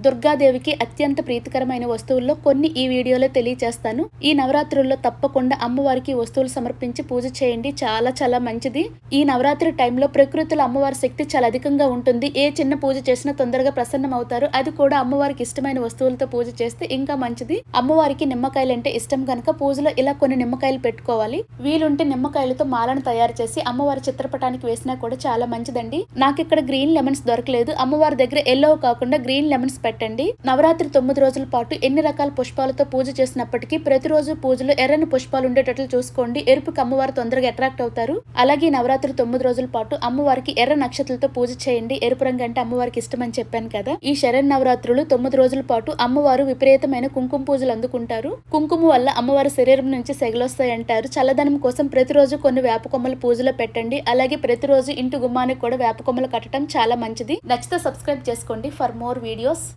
దుర్గాదేవికి అత్యంత ప్రీతికరమైన వస్తువుల్లో కొన్ని ఈ వీడియోలో తెలియజేస్తాను. ఈ నవరాత్రుల్లో తప్పకుండా అమ్మవారికి వస్తువులు సమర్పించి పూజ చేయండి. చాలా చాలా మంచిది. ఈ నవరాత్రి టైంలో ప్రకృతిలో అమ్మవారి శక్తి చాలా అధికంగా ఉంటుంది. ఏ చిన్న పూజ చేసినా తొందరగా ప్రసన్నం అవుతారు. అది కూడా అమ్మవారికి ఇష్టమైన వస్తువులతో పూజ చేస్తే ఇంకా మంచిది. అమ్మవారికి నిమ్మకాయలు అంటే ఇష్టం కనుక పూజలో ఇలా కొన్ని నిమ్మకాయలు పెట్టుకోవాలి. వీలుంటే నిమ్మకాయలతో మాలను తయారు చేసి అమ్మవారి చిత్రపటానికి వేసినా కూడా చాలా మంచిదండి. నాకు ఇక్కడ గ్రీన్ లెమన్స్ దొరకలేదు. అమ్మవారి దగ్గర ఎల్లో కాకుండా గ్రీన్ లెమన్స్ పెట్టండి. నవరాత్రి 9 రోజుల పాటు ఎన్ని రకాల పుష్పాలతో పూజ చేసినప్పటికీ ప్రతిరోజు పూజలో ఎర్రని పుష్పాలు ఉండేటట్లు చూసుకోండి. ఎరుపుకి అమ్మవారు తొందరగా అట్రాక్ట్ అవుతారు. అలాగే నవరాత్రి 9 రోజుల పాటు అమ్మవారికి ఎర్ర నక్షత్రాలతో పూజ చేయండి. ఎరుపు రంగు అంటే అమ్మవారికి ఇష్టం అని చెప్పాను కదా. ఈ శరణ్ నవరాత్రులు 9 రోజుల పాటు అమ్మవారు విపరీతమైన కుంకుమ పూజలు అందుకుంటారు. కుంకుమ వల్ల అమ్మవారి శరీరం నుంచి సెగలొస్తాయంటారు. చల్లదనం కోసం ప్రతిరోజు కొన్ని వేప కొమ్మలు పూజలో పెట్టండి. అలాగే ప్రతిరోజు ఇంటి గుమ్మానికి కూడా వేప కొమ్మలు కట్టడం చాలా మంచిది. నచ్చితే సబ్స్క్రైబ్ చేసుకోండి ఫర్ మోర్ వీడియోస్.